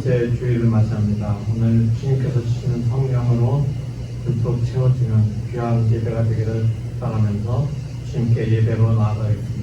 번째 주일을 맞이합니다. 오늘 주님께서 주시는 성령으로 듬뿍 채워지는 귀한 예배가 되기를 바라면서 주님께 예배로 나아가겠습니다.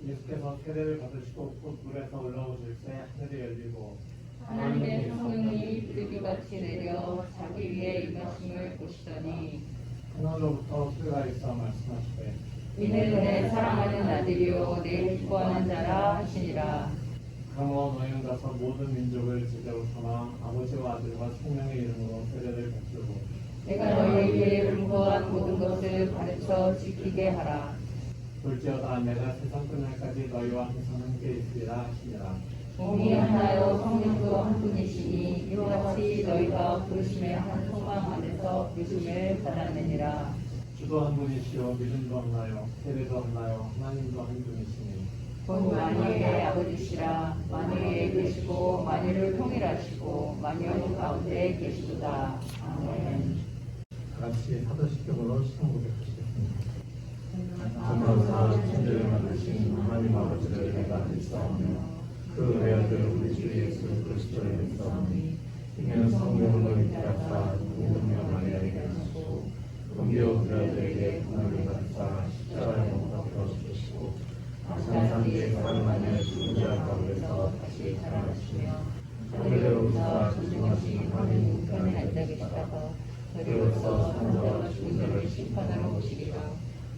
예수께서 세례를 받으시고 곧 물에서 올라오실 때 하늘이 열리고 하나님의 성령이 비둘기같이 내려 자기 위에 임하심을 보시더니 하늘로부터 소리가 있어 말씀하시되 이는 내 사랑하는 아들이요 내 기뻐하는 자라 하시니라. 그러므로 너희는 가서 모든 민족을 제자로 삼아 아버지와 아들과 성령의 이름으로 세례를 베풀고 내가 너희에게 분부한 모든 것을 가르쳐 지키게 하라. 볼지어다 내가 세상 끝날까지 너희와 항상 함께 있으리라 하시니라. 몸이 하나요 성령도 한 분이시니 이와 같이 너희가 부르심의 한 소망 안에서 부르심을 받았느니라. 주도 한 분이시요 믿음도 하나요 세례도 하나요 하나님도 한 분이시니 곧 만유의 아버지시라. 만유에 계시고 만유를 통일하시고 만유 가운데 계시도다. 아멘. 다 같이 사도시경으로 시험 고백하시겠습니다. 전도사 천주를 만드신 하나님 아버지를 내가 믿사오며 그 외아들 우리 주 예수 그리스도를 믿사오니 이는 성령으로 인하사 믿으며 마리아에게 하시고 금요 그들에게 분을 받사 십자가에 못 박혀 주시고 장사기에 사랑하며 죽은 자 가운데서 다시 살아나시며 하늘로부터 조심하신 하나님 우편에 앉아 계시다가 저리로서 사는 자와 죽은 자를 심판하러 오시리라.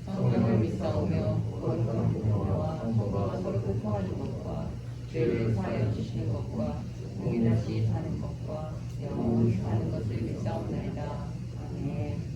성령을 믿사오며 거룩한 공로와 성도가 서로 교통하는 것과 죄를 사하여 주시는 것과 몸이 다시 사는 것과 영원히 사는 것을 믿사옵나이다. 아멘.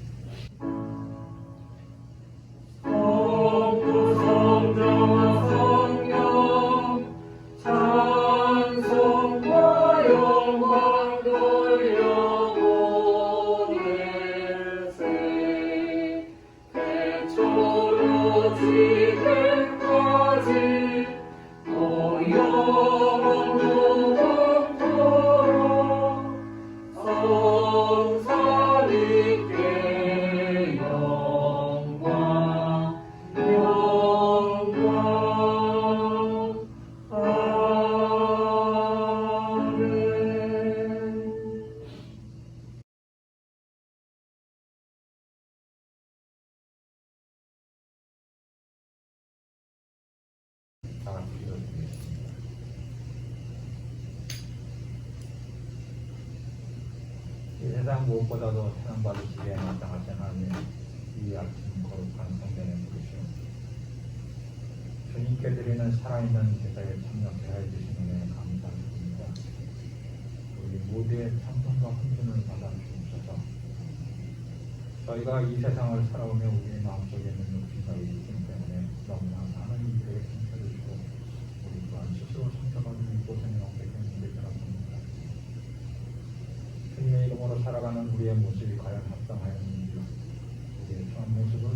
이 세상 무엇보다도 사랑받으시기에 마땅하신 하나님, 이 아침 거룩한 성전에 부르시오. 주님께 드리는 살아있는 제사에 참여케 해주시는 은혜 감사드립니다. 우리 모두의 찬송과 헌신을 받아 주옵소서. 저희가 이 세상을 살아오며 우리의 마음속에 있는 욕심과 이기심 때문에 너무나 많은 일들에 상처를 주고 우리 또한 스스로 상처받는 고생에 얻게 되는 일을 알았습니다. 주님의 이름으로 살아가는 우리의 모습이 과연 합당하였는지, 우리의 처한 모습은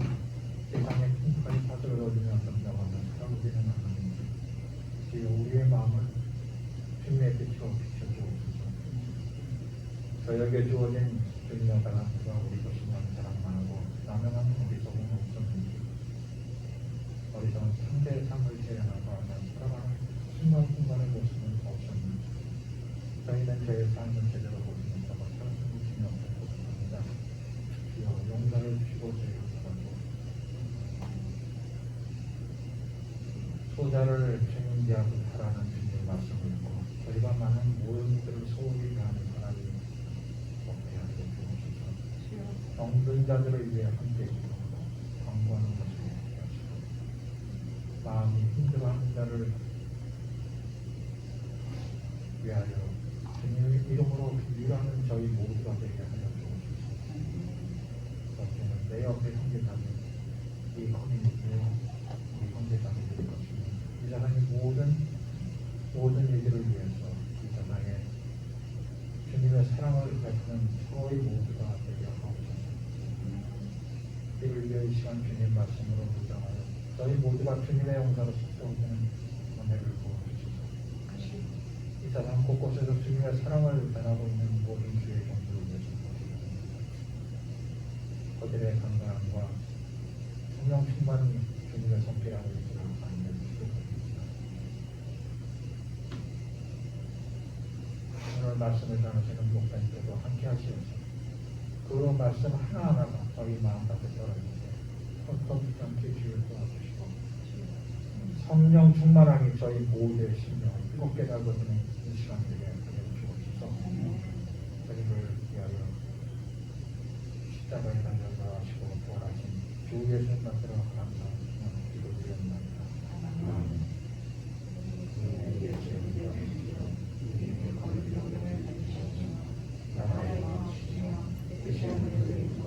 세상의 풍파리 파도를 얻으며 점점하며 살아오기는 하는지, 우리의 마음을 주님의 빛으로 비춰주옵소서. 저에게 주어진 주님의 사랑과 우리 것이만 사랑만하고 남용하는 어리석은 없었는지, 어리석은 상대의 삶을 재현하고 살아가는 순간순간의 모습은 없었는지, 저희는 저의 삶을 제대로 보시는 자가 사랑을 주시며 없었습니다. 주여 용서를 주시고 저희를 살아주옵소서. 소자를 주님 앞에 하라는 주님의 말씀을 읽고 저희가 많은 모든 일들을 소홀히 하는 사람이 없게 하여 주옵소서. 병든 자들을 위해 함께 해주고 강구하는 것을 없게 하시고 마음이 힘들어하는 자를 위하여 주님의 이름으로 위로하는 저희 모두가 되게 하여 주옵소서. 저는 내 옆에 형제자매, 이 커뮤니티에 우리 형제자매들의 것이며 이 세상의 모든 일들을 위해서 이 세상에 주님의 사랑을 베푸는 저희 모두가 되게 하옵소서. 이를 위해 이 시간 주님 말씀으로 묵상하여 저희 모두가 주님의 용사로 쏟아오는 은혜를 부어주소서. 이 세상 곳곳에서 주님의 사랑을 전하고 있는 모든 주의 종들을 위해서 그들의 건강과 성령 충만이 주님의 손길하고 있기를 간절히 기도드립니다. 오늘 말씀을 전하시는 목사님께도 함께 하시옵소서. 그 말씀 하나하나가 저희 마음 가득 떨어지게 헛헛지 않게 주를 도와주시고 성령 충만함이 저희 모두의 심령을 뜨겁게 달궈주는 이 시간 되게 하여 주옵소서. 저희를 위하여 십자가에 달려 돌아가시고 부활하신 주 예수님 받들어 감사하며 기도드렸나이다. 아멘. 나라의 왕이시여, 되시는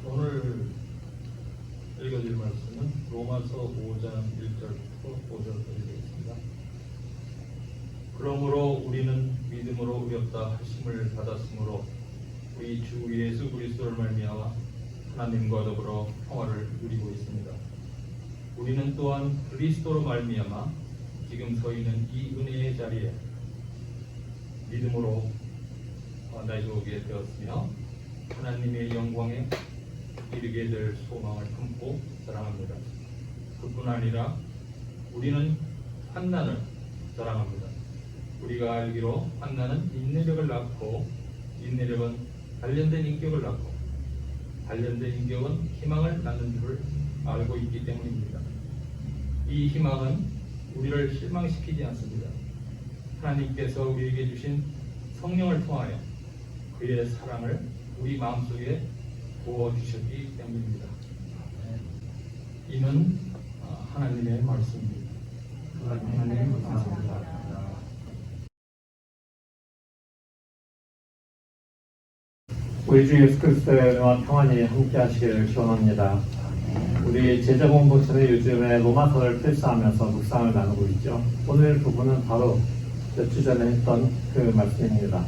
오늘 읽어드릴 말씀은 로마서 5장 1절부터 5절까지 되겠습니다. 그러므로 우리는 믿음으로 의롭다 하심을 받았으므로 우리 주 예수 그리스도를 말미암아 하나님과 더불어 평화를 누리고 있습니다. 우리는 또한 그리스도로 말미암아 지금 서 있는 이 은혜의 자리에 믿음으로 나이게 오게 되었으며 하나님의 영광에 이르게 될 소망을 품고 자랑합니다. 그뿐 아니라 우리는 환난을 자랑합니다. 우리가 알기로 환난은 인내력을 낳고 인내력은 단련된 인격을 낳고 단련된 인격은 희망을 낳는 줄을 알고 있기 때문입니다. 이 희망은 우리를 실망시키지 않습니다. 하나님께서 우리에게 주신 성령을 통하여 그의 사랑을 우리 마음속에 부어주셨기 때문입니다. 이는 하나님의 말씀입니다. 하나님 감사합니다. 우리 주 예수 그리스도의 은혜와 평안이 함께 하시기를 기원합니다. 우리 제자 공동체는 요즘에 로마서를 필사하면서 묵상을 나누고 있죠. 오늘 부분은 바로 몇 주 전에 했던 그 말씀입니다.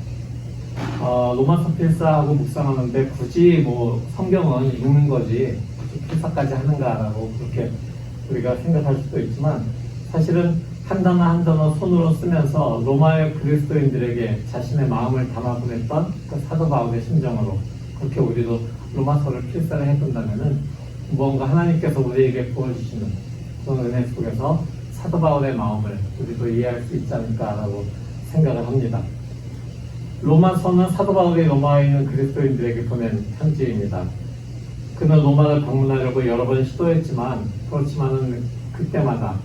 로마서 필사하고 묵상하는데 굳이 성경은 읽는 거지 필사까지 하는가라고 그렇게 우리가 생각할 수도 있지만 사실은 한 단어 한 단어 손으로 쓰면서 로마의 그리스도인들에게 자신의 마음을 담아 보냈던 그 사도 바울의 심정으로 그렇게 우리도 로마서를 필사를 해본다면은 무언가 하나님께서 우리에게 부어주시는 그런 은혜 속에서 사도 바울의 마음을 우리도 이해할 수 있지 않을까라고 생각을 합니다. 로마서는 사도 바울이 로마에 있는 그리스도인들에게 보낸 편지입니다. 그는 로마를 방문하려고 여러 번 시도했지만 그렇지만은 그때마다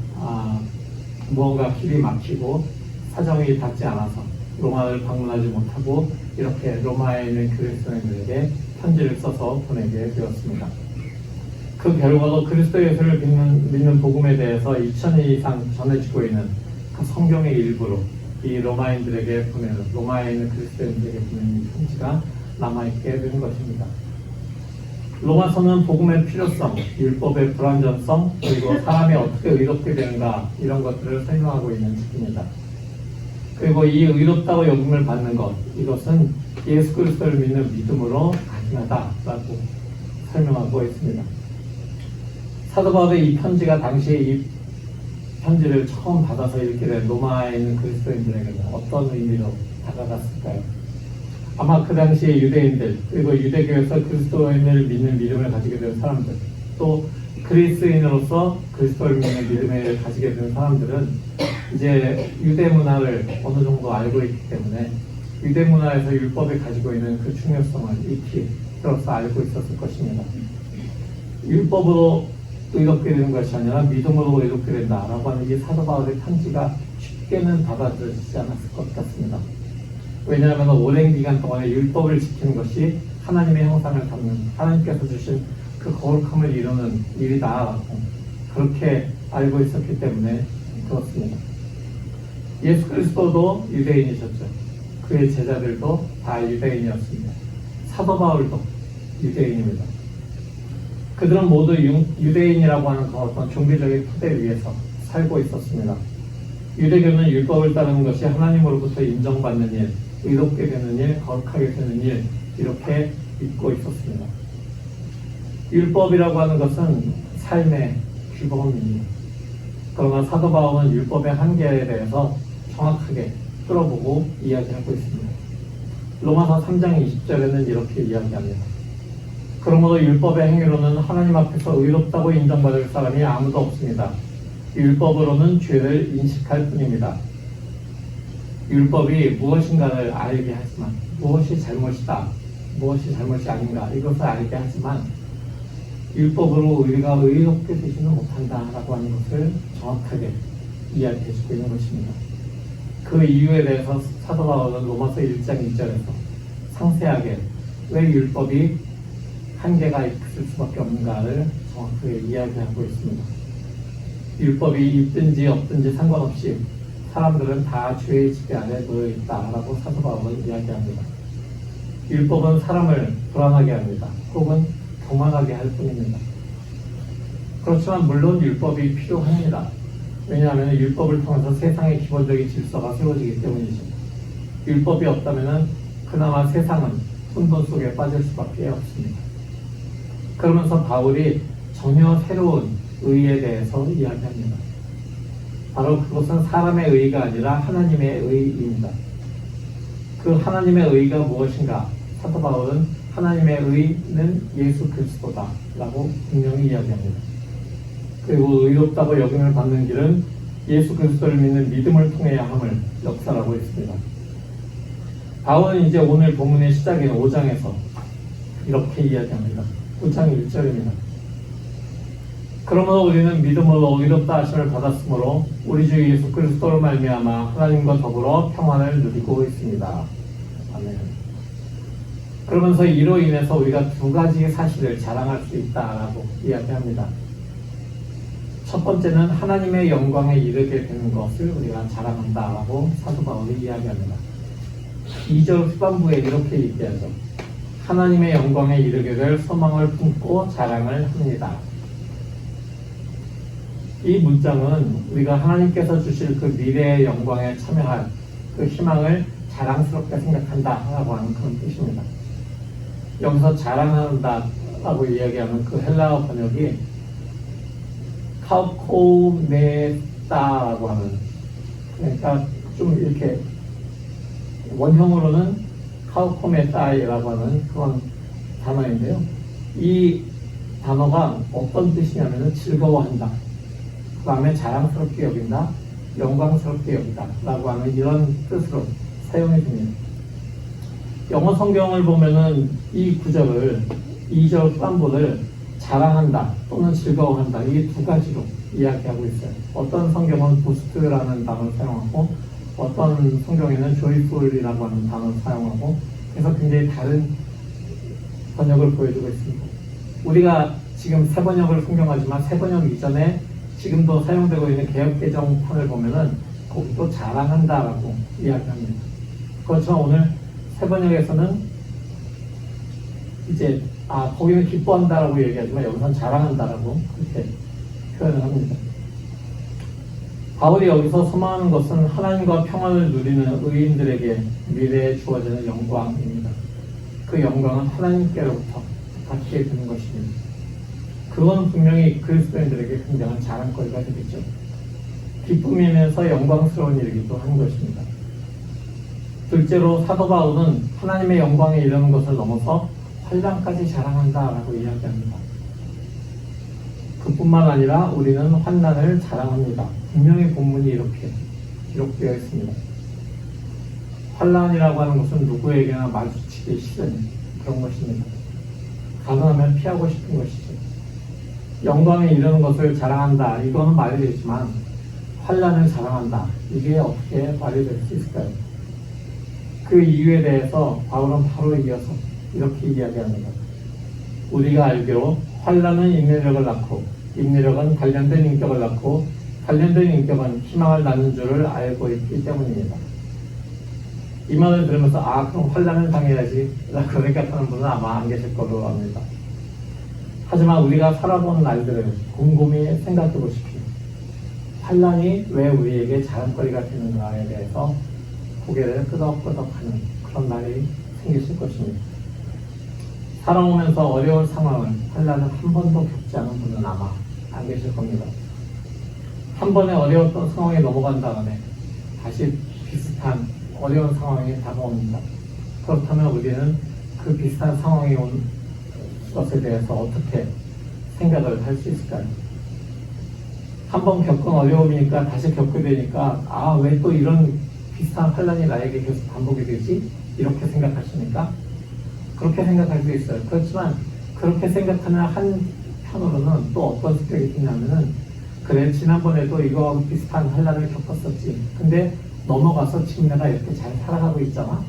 무언가 길이 막히고 사정이 닿지 않아서 로마를 방문하지 못하고 이렇게 로마에 있는 그리스도인들에게 편지를 써서 보내게 되었습니다. 그 결과로 그리스도 예수를 믿는 복음에 대해서 2000년 이상 전해지고 있는 그 성경의 일부로 이 로마인들에게 보내는 로마에 있는 그리스도인들에게 보내는 편지가 남아있게 된 것입니다. 로마서는 복음의 필요성, 율법의 불완전성, 그리고 사람이 어떻게 의롭게 되는가 이런 것들을 설명하고 있는 책입니다. 그리고 이 의롭다고 여김을 받는 것, 이것은 예수 그리스도를 믿는 믿음으로 가능하다라고 설명하고 있습니다. 사도 바울의 이 편지가 당시에 이 편지를 처음 받아서 읽게 된 로마에 있는 그리스도인들에게는 어떤 의미로 다가갔을까요? 아마 그 당시에 유대인들 그리고 유대교에서 그리스도인을 믿는 믿음을 가지게 된 사람들 또 그리스인으로서 그리스도를 믿는 믿음을 가지게 된 사람들은 이제 유대 문화를 어느 정도 알고 있기 때문에 유대 문화에서 율법이 가지고 있는 그 중요성을 익히 들어서 알고 있었을 것입니다. 율법으로 의롭게 되는 것이 아니라 믿음으로 의롭게 된다라고 하는 이 사도 바울의 편지가 쉽게는 받아들여지지 않았을 것 같습니다. 왜냐하면 오랜 기간 동안에 율법을 지키는 것이 하나님의 형상을 담는 하나님께서 주신 그 거룩함을 이루는 일이다라고 그렇게 알고 있었기 때문에 그렇습니다. 예수 그리스도도 유대인이셨죠. 그의 제자들도 다 유대인이었습니다. 사도 바울도 유대인입니다. 그들은 모두 유대인이라고 하는 그 어떤 종교적인 토대 위에서 살고 있었습니다. 유대교는 율법을 따르는 것이 하나님으로부터 인정받는 일, 의롭게 되는 일, 거룩하게 되는 일, 이렇게 믿고 있었습니다. 율법이라고 하는 것은 삶의 규범입니다. 그러나 사도 바울은 율법의 한계에 대해서 정확하게 뚫어보고 이야기하고 있습니다. 로마서 3장 20절에는 이렇게 이야기합니다. 그러므로 율법의 행위로는 하나님 앞에서 의롭다고 인정받을 사람이 아무도 없습니다. 율법으로는 죄를 인식할 뿐입니다. 율법이 무엇인가를 알게 하지만 무엇이 잘못이다, 무엇이 잘못이 아닌가 이것을 알게 하지만 율법으로 우리가 의롭게 되지는 못한다라고 하는 것을 정확하게 이야기해주고 있는 것입니다. 그 이유에 대해서 사도 바울은 로마서 1장 2절에서 상세하게 왜 율법이 한계가 있을 수밖에 없는가를 정확하게 이야기하고 있습니다. 율법이 있든지 없든지 상관없이 사람들은 다 죄의 지배 아래 놓여 있다라고 사도 바울은 이야기합니다. 율법은 사람을 불안하게 합니다. 혹은 교만하게 할 뿐입니다. 그렇지만 물론 율법이 필요합니다. 왜냐하면 율법을 통해서 세상의 기본적인 질서가 세워지기 때문이죠. 율법이 없다면 그나마 세상은 혼돈 속에 빠질 수밖에 없습니다. 그러면서 바울이 전혀 새로운 의에 대해서 이야기합니다. 바로 그것은 사람의 의가 아니라 하나님의 의입니다. 그 하나님의 의가 무엇인가? 사도 바울은 하나님의 의는 예수 그리스도다 라고 분명히 이야기합니다. 그리고 의롭다고 여김을 받는 길은 예수 그리스도를 믿는 믿음을 통해야 함을 역사하고 있습니다. 바울은 이제 오늘 본문의 시작인 5장에서 이렇게 이야기합니다. 5장 1절입니다. 그러므로 우리는 믿음으로 의롭다 하심을 받았으므로 우리 주 예수 그리스도로 말미암아 하나님과 더불어 평안을 누리고 있습니다. 아멘. 그러면서 이로 인해서 우리가 두 가지 사실을 자랑할 수 있다라고 이야기합니다. 첫 번째는 하나님의 영광에 이르게 되는 것을 우리가 자랑한다라고 사도 바울이 이야기합니다. 2절 후반부에 이렇게 얘기하죠. 하나님의 영광에 이르게 될 소망을 품고 자랑을 합니다. 이 문장은 우리가 하나님께서 주실 그 미래의 영광에 참여할 그 희망을 자랑스럽게 생각한다라고 하는 그런 뜻입니다. 여기서 자랑한다라고 이야기하는 그 헬라어 번역이 카우코메따라고 하는, 그러니까 좀 이렇게 원형으로는 카우코메따이라고 하는 그런 단어인데요. 이 단어가 어떤 뜻이냐면 즐거워한다, 그 다음에 자랑스럽게 여긴다, 영광스럽게 여긴다 라고 하는 이런 뜻으로 사용이 됩니다. 영어 성경을 보면은 이 구절을 2절 후반부를 자랑한다 또는 즐거워한다 이 두 가지로 이야기하고 있어요. 어떤 성경은 보스트라는 단어를 사용하고 어떤 성경에는 joyful이라고 하는 단어를 사용하고 그래서 굉장히 다른 번역을 보여주고 있습니다. 우리가 지금 새 번역을 성경하지만 새 번역 이전에 지금도 사용되고 있는 개역개정판을 보면은 거기도 자랑한다라고 이야기합니다. 그렇지만 오늘 새 번역에서는 이제 거기는 기뻐한다라고 얘기하지만 여기서는 자랑한다라고 그렇게 표현을 합니다. 바울이 여기서 소망하는 것은 하나님과 평안을 누리는 의인들에게 미래에 주어지는 영광입니다. 그 영광은 하나님께로부터 받게 되는 것입니다. 그건 분명히 그리스도인들에게 굉장한 자랑거리가 되겠죠. 기쁨이면서 영광스러운 일이기도 한 것입니다. 둘째로 사도 바울은 하나님의 영광에 이르는 것을 넘어서 환난까지 자랑한다라고 이야기합니다. 그뿐만 아니라 우리는 환난을 자랑합니다. 분명히 본문이 이렇게 기록되어 있습니다. 환난이라고 하는 것은 누구에게나 마주치기 싫은 그런 것입니다. 가능하면 피하고 싶은 것이죠. 영광에 이르는 것을 자랑한다. 이거는 말이 되지만 환난을 자랑한다. 이게 어떻게 말이 될 수 있을까요? 그 이유에 대해서 바울은 바로 이어서 이렇게 이야기합니다. 우리가 알기로 환난은 인내력을 낳고 인내력은 단련된 인격을 낳고 단련된 인격은 희망을 낳는 줄을 알고 있기 때문입니다. 이 말을 들으면서 그럼 환난을 당해야지 라고 생각하는 분은 아마 안 계실 거로 압니다. 하지만 우리가 살아본 날들을 곰곰이 생각해 보십시오. 환난이 왜 우리에게 자랑거리가 되는가에 대해서 고개를 끄덕끄덕하는 그런 날이 생기실 것입니다. 살아오면서 어려운 상황을 환난을 한 번도 겪지 않은 분은 아마 안 계실 겁니다. 한 번에 어려웠던 상황에 넘어간 다음에 다시 비슷한 어려운 상황이 다가옵니다. 그렇다면 우리는 그 비슷한 상황이 온 것에 대해서 어떻게 생각을 할 수 있을까요? 한 번 겪은 어려움이니까 다시 겪게 되니까 왜 또 이런 비슷한 환난이 나에게 계속 반복이 되지? 이렇게 생각하십니까? 그렇게 생각할 수 있어요. 그렇지만 그렇게 생각하는 한편으로는 또 어떤 생각이 드냐면은 그래 지난번에도 이거 비슷한 환난을 겪었었지. 근데 넘어가서 지금 내가 이렇게 잘 살아가고 있잖아.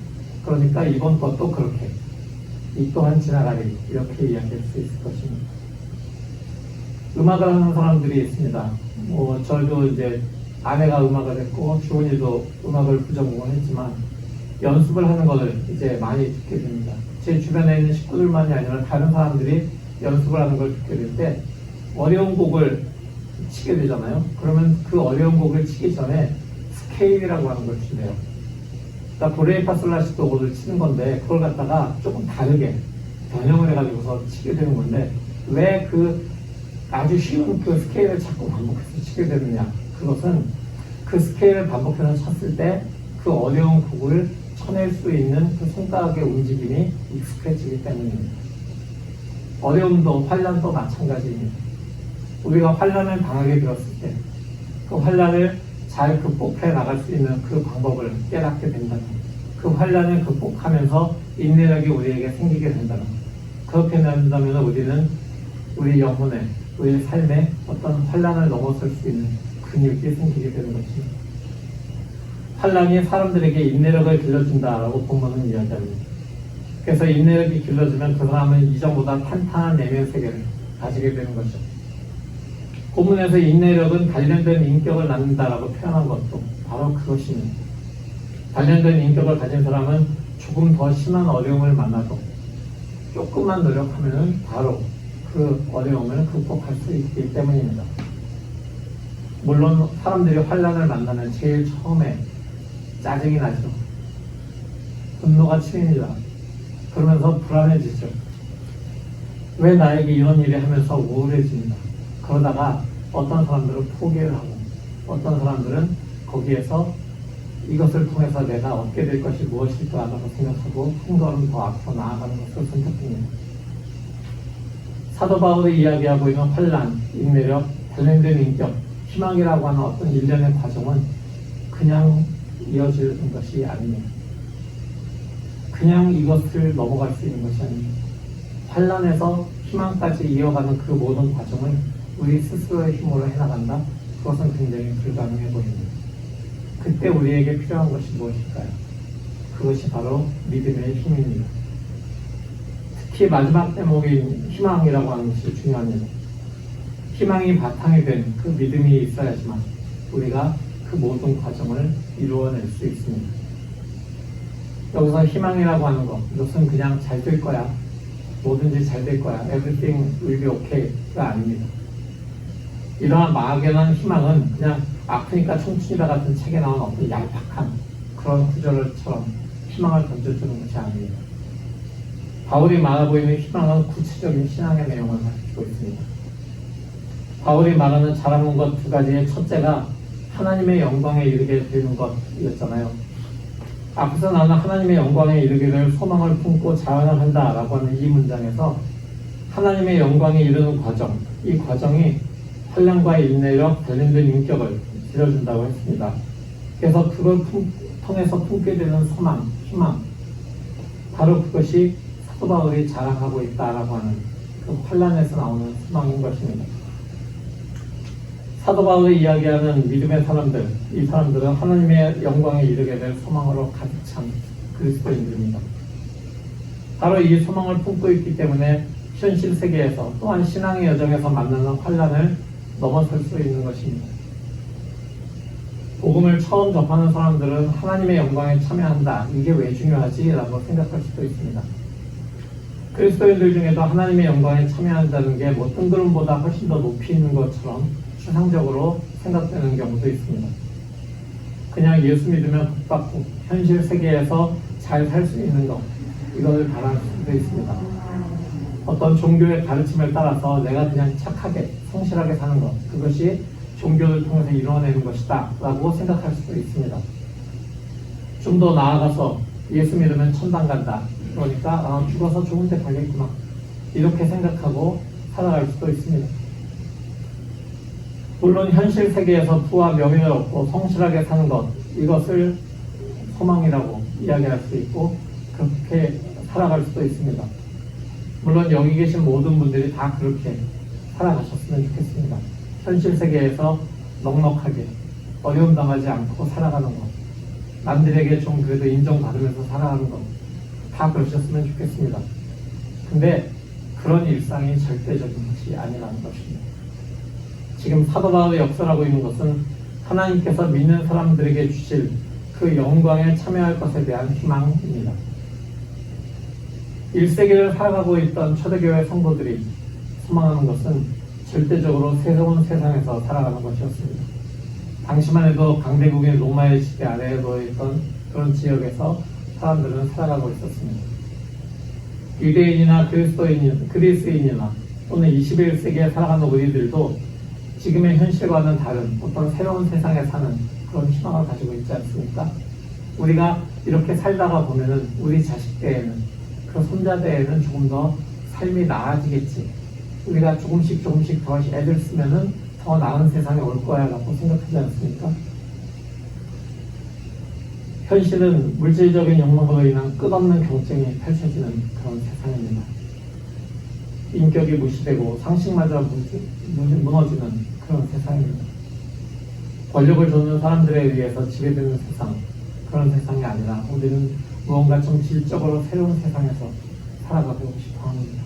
그러니까 이번 것도 그렇게 이 또한 지나가리 이렇게 이야기할 수 있을 것입니다. 음악을 하는 사람들이 있습니다. 저도 이제 아내가 음악을 했고 주원이도 음악을 부전공을 했지만 연습을 하는 것을 이제 많이 듣게 됩니다. 제 주변에 있는 식구들만이 아니라 다른 사람들이 연습을 하는 걸 듣게 될 때 어려운 곡을 치게 되잖아요. 그러면 그 어려운 곡을 치기 전에 스케일이라고 하는 걸 치네요. 그러니까 도레미파솔라시도를 치는 건데 그걸 갖다가 조금 다르게 변형을 해가지고서 치게 되는 건데 왜 그 아주 쉬운 그 스케일을 자꾸 반복해서 치게 되느냐? 그것은 그 스케일을 반복해서 쳤을 때 그 어려운 곡을 쳐낼 수 있는 그 손가락의 움직임이 익숙해지기 때문입니다. 어려움도 환난도 마찬가지입니다. 우리가 환난을 당하게 되었을 때 그 환난을 잘 극복해 나갈 수 있는 그 방법을 깨닫게 된다면 그 환난을 극복하면서 인내력이 우리에게 생기게 된다면 그렇게 된다면 우리는 우리 영혼에 우리 삶에 어떤 환난을 넘어설 수 있는 근육이 생기게 되는 것입니다. 환난이 사람들에게 인내력을 길러준다라고 본문은 이야기합니다. 그래서 인내력이 길러지면 그 사람은 이전보다 탄탄한 내면 세계를 가지게 되는 것이죠. 본문에서 인내력은 단련된 인격을 낳는다라고 표현한 것도 바로 그것입니다. 단련된 인격을 가진 사람은 조금 더 심한 어려움을 만나도 조금만 노력하면 바로 그 어려움을 극복할 수 있기 때문입니다. 물론 사람들이 환난을 만나면 제일 처음에 짜증이 나죠. 분노가 치입니다. 그러면서 불안해지죠. 왜 나에게 이런 일이 하면서 우울해집니다. 그러다가 어떤 사람들은 포기를 하고 어떤 사람들은 거기에서 이것을 통해서 내가 얻게 될 것이 무엇일까라고 생각하고 한 걸음 더 앞으로 나아가는 것을 선택합니다. 사도 바울이 이야기하고 있는 환난, 인내력, 단련된 인격, 희망이라고 하는 어떤 일련의 과정은 그냥 이어지는 것이 아닙니다. 그냥 이것을 넘어갈 수 있는 것이 아닙니다. 환난에서 희망까지 이어가는 그 모든 과정을 우리 스스로의 힘으로 해나간다? 그것은 굉장히 불가능해 보입니다. 그때 우리에게 필요한 것이 무엇일까요? 그것이 바로 믿음의 힘입니다. 특히 마지막 대목인 희망이라고 하는 것이 중요합니다. 희망이 바탕이 된 그 믿음이 있어야지만 우리가 그 모든 과정을 이루어낼 수 있습니다. 여기서 희망이라고 하는 것, 이것은 그냥 잘 될 거야. 뭐든지 잘 될 거야. Everything will be okay가 아닙니다. 이러한 막연한 희망은 그냥 아프니까 청춘이다 같은 책에 나온 어떤 얄팍한 그런 구절처럼 희망을 던져주는 것이 아닙니다. 바울이 말하고 있는 희망은 구체적인 신앙의 내용을 가지고 있습니다. 바울이 말하는 잘하는 것 두 가지의 첫째가 하나님의 영광에 이르게 되는 것이었잖아요. 앞에서 나는 하나님의 영광에 이르게 될 소망을 품고 자원을 한다라고 하는 이 문장에서 하나님의 영광에 이르는 과정, 이 과정이 환난과 인내력 관련된 인격을 들여준다고 했습니다. 그래서 그걸 통해서 품게 되는 소망, 희망, 바로 그것이 사도 바울이 자랑하고 있다라고 하는 그 환난에서 나오는 소망인 것입니다. 사도 바울이 이야기하는 믿음의 사람들, 이 사람들은 하나님의 영광에 이르게 될 소망으로 가득 찬 그리스도인들입니다. 바로 이 소망을 품고 있기 때문에 현실 세계에서 또한 신앙의 여정에서 만나는 환난을 넘어설 수 있는 것입니다. 복음을 처음 접하는 사람들은 하나님의 영광에 참여한다. 이게 왜 중요하지? 라고 생각할 수도 있습니다. 그리스도인들 중에도 하나님의 영광에 참여한다는 게 뭐 뜬구름보다 훨씬 더 높이 있는 것처럼 추상적으로 생각되는 경우도 있습니다. 그냥 예수 믿으면 복받고 현실 세계에서 잘 살 수 있는 것, 이걸 바랄 수도 있습니다. 어떤 종교의 가르침을 따라서 내가 그냥 착하게, 성실하게 사는 것, 그것이 종교를 통해서 이루어내는 것이다 라고 생각할 수도 있습니다. 좀 더 나아가서 예수 믿으면 천당 간다, 그러니까 죽어서 좋은 데 가겠구나, 이렇게 생각하고 살아갈 수도 있습니다. 물론 현실 세계에서 부와 명예를 얻고 성실하게 사는 것, 이것을 소망이라고 이야기할 수 있고 그렇게 살아갈 수도 있습니다. 물론 여기 계신 모든 분들이 다 그렇게 살아가셨으면 좋겠습니다. 현실 세계에서 넉넉하게 어려움 당하지 않고 살아가는 것, 남들에게 좀 그래도 인정받으면서 살아가는 것, 다 그러셨으면 좋겠습니다. 근데 그런 일상이 절대적인 것이 아니라는 것입니다. 지금 사도 바울이 역설하고 있는 것은 하나님께서 믿는 사람들에게 주실 그 영광에 참여할 것에 대한 희망입니다. 1세기를 살아가고 있던 초대교회 성도들이 소망하는 것은 절대적으로 새로운 세상에서 살아가는 것이었습니다. 당시만 해도 강대국인 로마의 지배 아래에 놓여있던 그런 지역에서 사람들은 살아가고 있었습니다. 유대인이나 그리스인이나 또는 21세기에 살아가는 우리들도 지금의 현실과는 다른 어떤 새로운 세상에 사는 그런 희망을 가지고 있지 않습니까? 우리가 이렇게 살다가 보면은 우리 자식 때에는, 그 손자 때에는 조금 더 삶이 나아지겠지, 우리가 조금씩 더 애들 쓰면은 더 나은 세상에 올 거야 라고 생각하지 않습니까? 현실은 물질적인 욕망으로 인한 끝없는 경쟁이 펼쳐지는 그런 세상입니다. 인격이 무시되고 상식마저 무너지는 그런 세상입니다. 권력을 줬는 사람들에 의해서 지배되는 세상, 그런 세상이 아니라 우리는 무언가 좀 질적으로 새로운 세상에서 살아가고 싶어 합니다.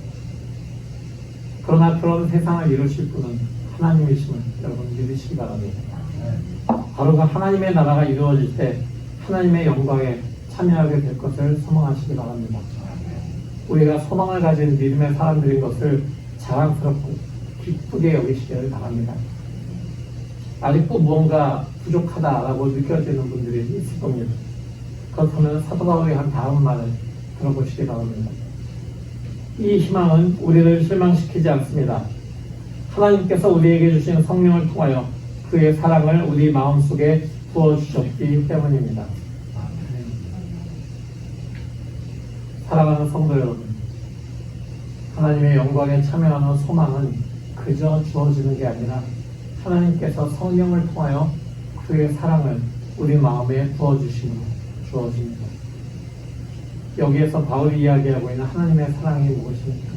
그러나 그런 세상을 이루실 분은 하나님이심을 여러분 믿으시기 바랍니다. 바로 그 하나님의 나라가 이루어질 때 하나님의 영광에 참여하게 될 것을 소망하시기 바랍니다. 우리가 소망을 가진 믿음의 사람들인 것을 자랑스럽고 기쁘게 여기시기를 바랍니다. 아직도 무언가 부족하다라고 느껴지는 분들이 있을 겁니다. 그렇다면 사도 바울이 한 다음 말을 들어보시기 바랍니다. 이 희망은 우리를 실망시키지 않습니다. 하나님께서 우리에게 주신 성령을 통하여 그의 사랑을 우리 마음속에 부어주셨기 때문입니다. 사랑하는 성도 여러분, 하나님의 영광에 참여하는 소망은 그저 주어지는 게 아니라 하나님께서 성령을 통하여 그의 사랑을 우리 마음에 부어주심으로 주어집니다. 여기에서 바울이 이야기하고 있는 하나님의 사랑이 무엇입니까?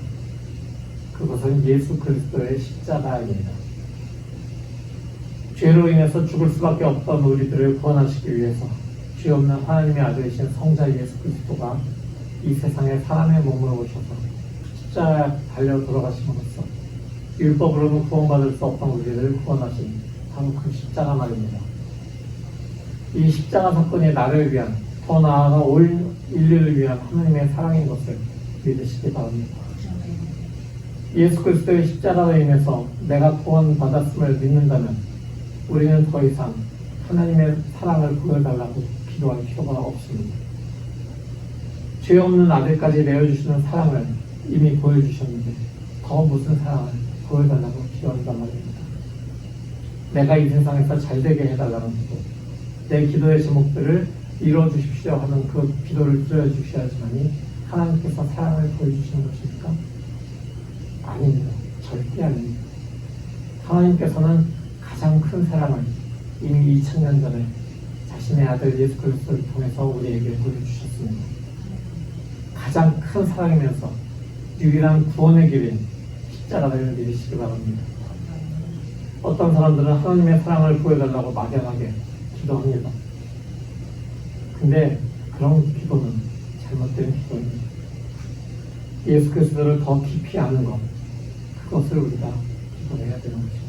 그것은 예수 그리스도의 십자가입니다. 죄로 인해서 죽을 수밖에 없던 우리들을 구원하시기 위해서 죄 없는 하나님의 아들이신 성자 예수 그리스도가 이 세상에 사람의 몸으로 오셔서 십자가에 달려 돌아가심으로써 율법으로는 구원받을 수 없던 우리를 구원하신 바로 그 십자가 말입니다. 이 십자가 사건이 나를 위한, 더 나아가 올 인류를 위한 하나님의 사랑인 것을 믿으시기 바랍니다. 예수 그리스도의 십자가로 인해서 내가 구원받았음을 믿는다면 우리는 더 이상 하나님의 사랑을 보여달라고 기도할 필요가 없습니다. 죄 없는 아들까지 내어주시는 사랑을 이미 보여주셨는데 더 무슨 사랑을 보여달라고 기도한단 말입니다. 내가 이 세상에서 잘되게 해달라는 기도, 내 기도의 제목들을 이루어주십시오 하는 그 기도를 들어주셔야지만이 하나님께서 사랑을 보여주시는 것입니까? 아닙니다. 절대 아닙니다. 하나님께서는 가장 큰 사랑을 이미 2000년 전에 자신의 아들 예수 그리스도를 통해서 우리에게 보여주셨습니다. 가장 큰 사랑이면서 유일한 구원의 길인 십자가를 믿으시기 바랍니다. 어떤 사람들은 하나님의 사랑을 보여달라고 막연하게 기도합니다. 근데 그런 기도는 잘못된 기도입니다. 예수 그리스도를 더 깊이 아는 것, 그것을 우리가 기도해야 되는 것입니다.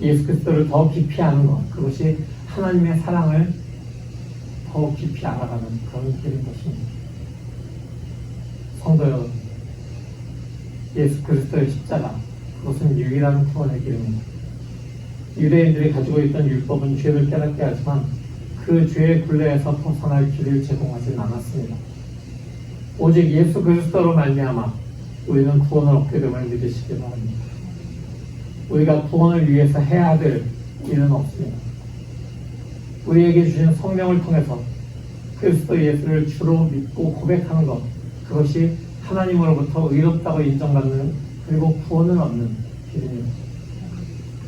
예수 그리스도를 더 깊이 아는 것, 그것이 하나님의 사랑을 더 깊이 알아가는 그런 길인 것입니다. 성도 여러분, 예수 그리스도의 십자가, 그것은 유일한 구원의 길입니다. 유대인들이 가지고 있던 율법은 죄를 깨닫게 하지만 그 죄의 굴레에서 벗어날 길을 제공하지는 않았습니다. 오직 예수 그리스도로 말미암아 우리는 구원을 얻게 됨을 믿으시기 바랍니다. 우리가 구원을 위해서 해야 될 일은 없습니다. 우리에게 주신 성령을 통해서 그리스도 예수를 주로 믿고 고백하는 것, 그것이 하나님으로부터 의롭다고 인정받는 그리고 구원을 얻는 길입니다.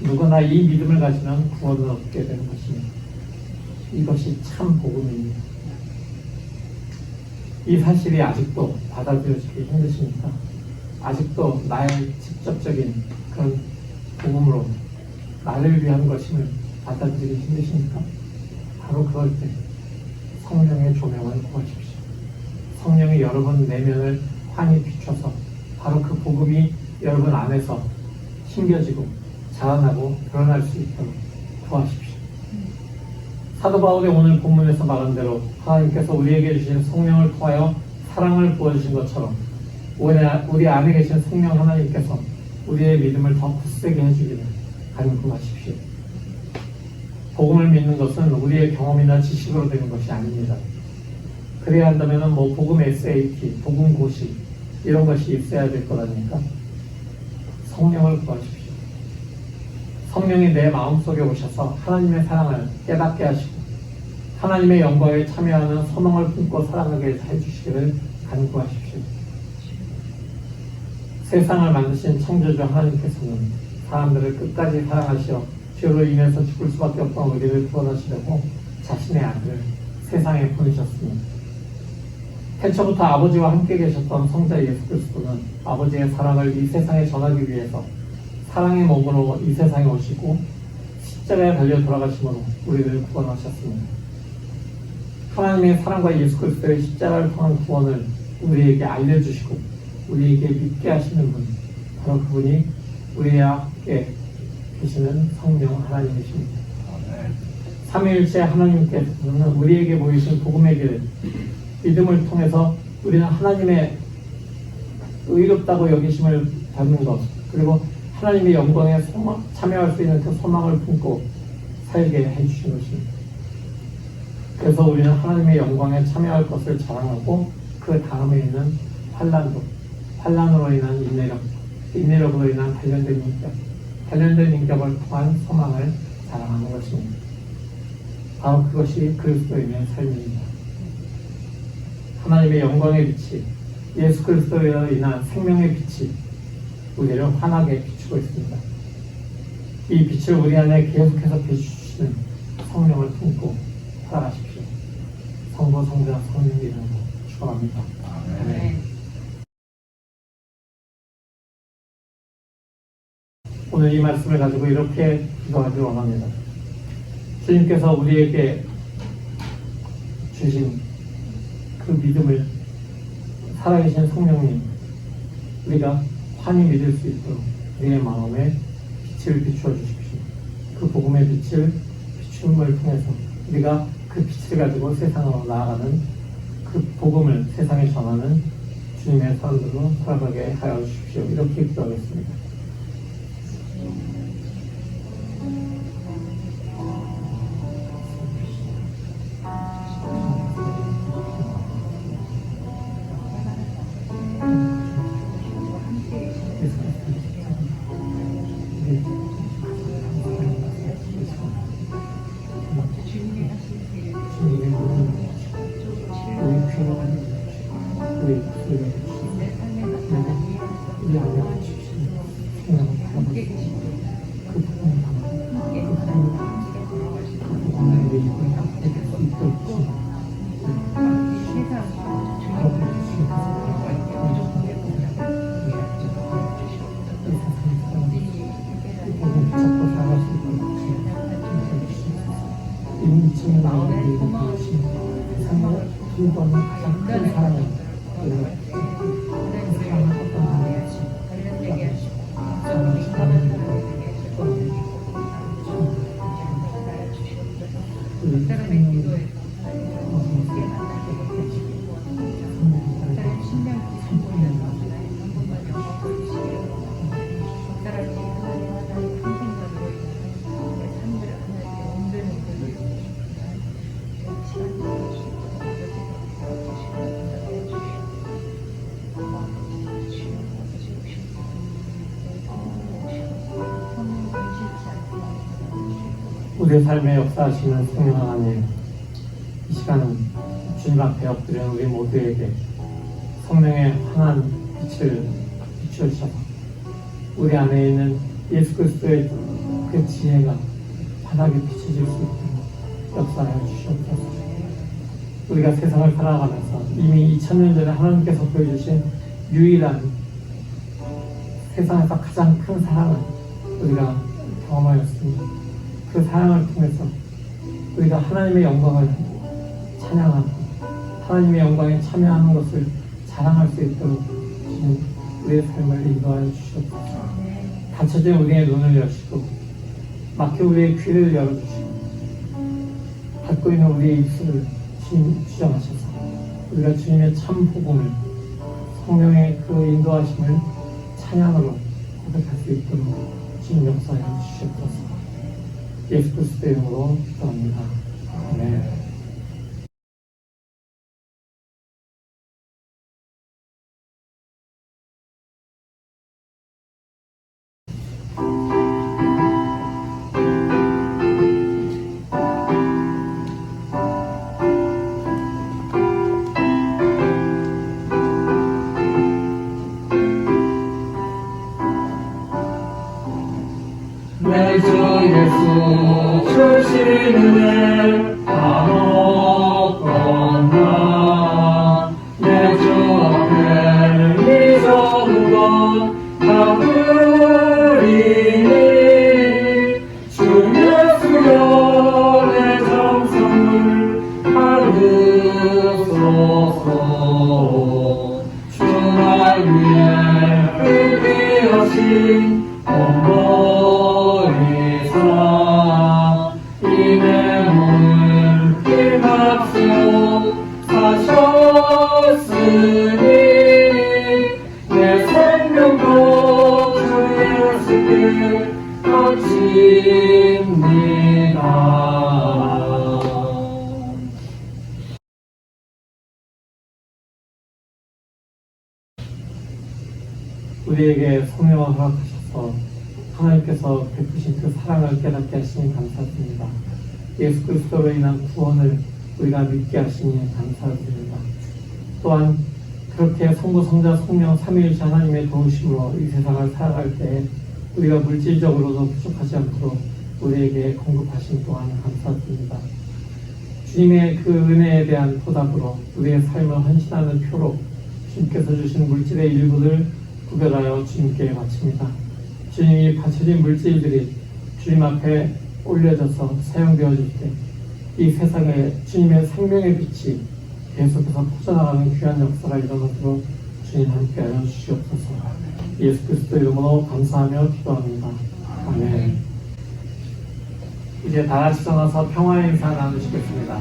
누구나 이 믿음을 가지면 구원을 얻게 되는 것입니다. 이것이 참 복음입니다. 이 사실이 아직도 받아들여지기 힘드십니까? 아직도 나의 직접적인 그런 복음으로 나를 위한 것임을 받아들이기 힘드십니까? 바로 그럴 때 성령의 조명을 구하십시오. 성령이 여러분 내면을 환히 비춰서 바로 그 복음이 여러분 안에서 심겨지고 자라나고 드러날 수 있도록 구하십시오. 사도 바울의 오늘 본문에서 말한 대로 하나님께서 우리에게 주신 성령을 통하여 사랑을 부어주신 것처럼 우리 안에 계신 성령 하나님께서 우리의 믿음을 더 굳세게 해주기를 간구하십시오. 복음을 믿는 것은 우리의 경험이나 지식으로 되는 것이 아닙니다. 그래야 한다면 복음 SAT, 복음 고시 이런 것이 있어야 될 것 아닙니까? 성령을 구하십시오. 성령이 내 마음속에 오셔서 하나님의 사랑을 깨닫게 하시고 하나님의 영광에 참여하는 소망을 품고 살아가게 해주시기를 간구하십시오. 세상을 만드신 창조주 하나님께서는 사람들을 끝까지 사랑하시어 죄로 인해서 죽을 수밖에 없던 우리를 구원하시려고 자신의 아들을 세상에 보내셨습니다. 태초부터 아버지와 함께 계셨던 성자 예수 그리스도는 아버지의 사랑을 이 세상에 전하기 위해서 사랑의 몸으로 이 세상에 오시고 십자가에 달려 돌아가심으로 우리를 구원하셨습니다. 하나님의 사랑과 예수 그리스도의 십자가를 통한 구원을 우리에게 알려주시고 우리에게 믿게 하시는 분, 바로 그분이 우리에게 계시는 성령 하나님이십니다. 삼위일체 하나님께서는 우리에게 보이신 복음의 길, 믿음을 통해서 우리는 하나님의 의롭다고 여기심을 받는 것, 그리고 하나님의 영광에 참여할 수 있는 그 소망을 품고 살게 해주신 것입니다. 그래서 우리는 하나님의 영광에 참여할 것을 자랑하고 그 다음에 있는 환난으로 인한 인내력으로 인한 단련된 인격을 통한 소망을 자랑하는 것입니다. 바로 그것이 그리스도인의 삶입니다. 하나님의 영광의 빛이 예수 그리스도로 인한 생명의 빛이 우리를 환하게 비추고 있습니다. 이 빛을 우리 안에 계속해서 비추시는 성령을 품고 살아가십시오. 성부, 성자, 성령 이름으로 축원합니다. 아멘. 오늘 이 말씀을 가지고 이렇게 기도하기 원합니다. 주님께서 우리에게 주신 그 믿음을 살아계신 성령님, 우리가 환히 믿을 수 있도록 우리의 마음에 빛을 비추어 주십시오. 그 복음의 빛을 비춤을 통해서 우리가 그 빛을 가지고 세상으로 나아가는 그 복음을 세상에 전하는 주님의 사람들로 살아가게 하여 주십시오. 이렇게 기도하겠습니다. 우리 안에 주십시오. 우리 힘을 함께 이끌어 주시고 가장 큰 사랑을 우리가 그 사랑을 어떤 마음이었지 저는 사랑을 우리의 삶에 역사하시는 성령 하나님, 이 시간은 주님 앞에 엎드린 우리 모두에게 성령의 환한 빛을 비추어주셔서 우리 안에 있는 예수 그리스도의 그 지혜가 환하게 비춰질 수 있도록 역사하여 주시옵소서. 우리가 세상을 살아가면서 이미 2000년 전에 하나님께서 보여주신 유일한 세상에서 가장 큰 사랑을 우리가 경험하였습니다. 그 사랑을 통해서 우리가 하나님의 영광을 찬양하고 하나님의 영광에 참여하는 것을 자랑할 수 있도록 주님 우리의 삶을 인도하여 주시옵소서. 닫혀진 우리의 눈을 여시고 막혀 우리의 귀를 열어주시고 닫고 있는 우리의 입술을 주님 주장하셔서 우리가 주님의 참 복음을 성령의 그 인도하심을 찬양으로 고백할 수 있도록 주님 역사하여 주시옵소서. 예수 그리스도의 이름으로 기도합니다. 아멘. 내 주 예수 주시는 애 아무것나 내 주 앞에 잊어두고 다 버리니 주 예수여 내 정성을 받으소서. 주날 위해 흠비하신 엄머리사 이내 몸을 피값으로 사셨으니 내 생명도 주 예수께 바칩니다. 우리에게 성령을 허락하셔서 하나님께서 베푸신 그 사랑을 깨닫게 하시니 감사드립니다. 예수 그리스도로 인한 구원을 우리가 믿게 하시니 감사드립니다. 또한 그렇게 성부, 성자, 성령 삼위일체 하나님의 도우심으로 이 세상을 살아갈 때 우리가 물질적으로도 부족하지 않도록 우리에게 공급하신 동안 감사드립니다. 주님의 그 은혜에 대한 보답으로 우리의 삶을 헌신하는 표로 주님께서 주신 물질의 일부를 구별하여 주님께 바칩니다. 주님이 바쳐진 물질들이 주님 앞에 올려져서 사용되어질 때 이 세상에 주님의 생명의 빛이 계속해서 퍼져나가는 귀한 역사가 일어나도록 주님 함께하여 주시옵소서. 예수 그리스도 이름으로 감사하며 기도합니다. 아멘. 이제 다 같이 일어나서 평화의 인사 나누시겠습니다.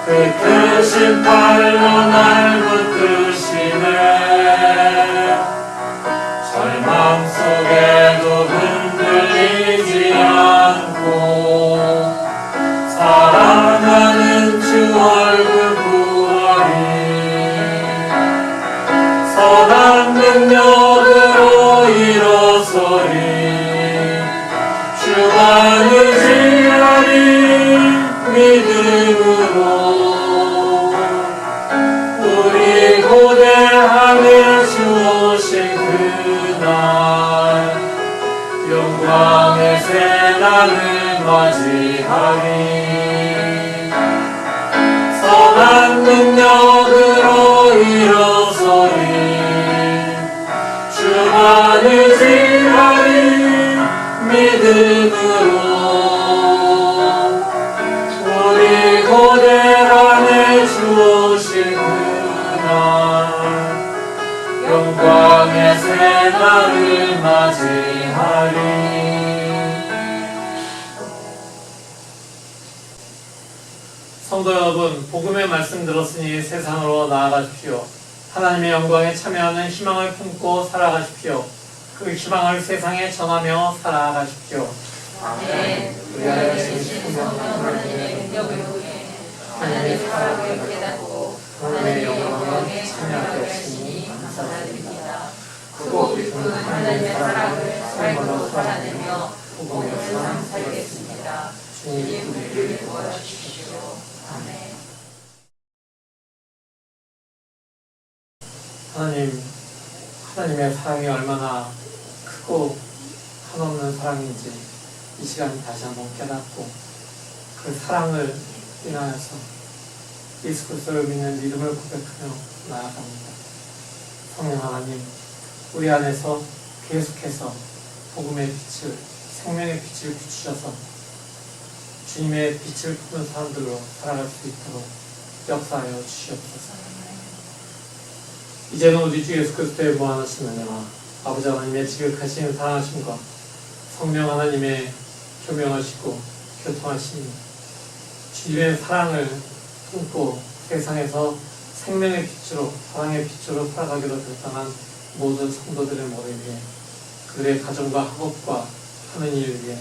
그 크신 팔로 날 붙드시네. 절망 속에도 흔들리지 않고 사랑하는 주 얼굴 보아리. 선한 능력으로 일어서리. 주만 의지하리. 믿음으로 우리 고대함에 주 오신 그날 영광의 새날을 맞이하리. 선한 능력으로 일어서리. 주만 의지하리. 믿음으로 우리 고대함에 주 오신 그날 영광의 새날을 맞이하리. 성도 여러분, 복음의 말씀 들었으니 세상으로 나아가십시오. 하나님의 영광에 참여하는 희망을 품고 살아가십시오. 그 희망을 세상에 전하며 살아가십시오. 아멘. 우리 안에 계신 성령 하나님의 능력을 통해 하나님의 사랑을 깨닫고 하나님의 영광에 참여하게 하시니 감사드립니다. 크고 깊은 하나님의 사랑을 삶으로 살아내며 복음을 삶 살겠습니다. 주님 우리를 도와주십시오. 아멘. 하나님의 사랑이 얼마나 크고 한없는 사랑인지 이 시간 다시 한번 깨닫고 그 사랑을 인하여서 예수 그리스도를 믿는 믿음을 고백하며 나아갑니다. 성령 하나님, 우리 안에서 계속해서 복음의 빛을, 생명의 빛을 비추셔서 주님의 빛을 품은 사람들로 살아갈 수 있도록 역사하여 주시옵소서. 이제는 우리 주 예수 그리스도의 무한하신 은혜와 아버지 하나님의 지극하신 사랑하심과 성령 하나님의 교명하시고 교통하신 주님의 사랑을 품고 세상에서 생명의 빛으로, 사랑의 빛으로 살아가기로 결단한 모든 성도들의 머리 위에 그들의 가정과 학업과 하는 일 위에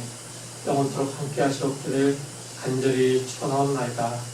영원토록 함께 하시옵기를 간절히 축원하옵나이다.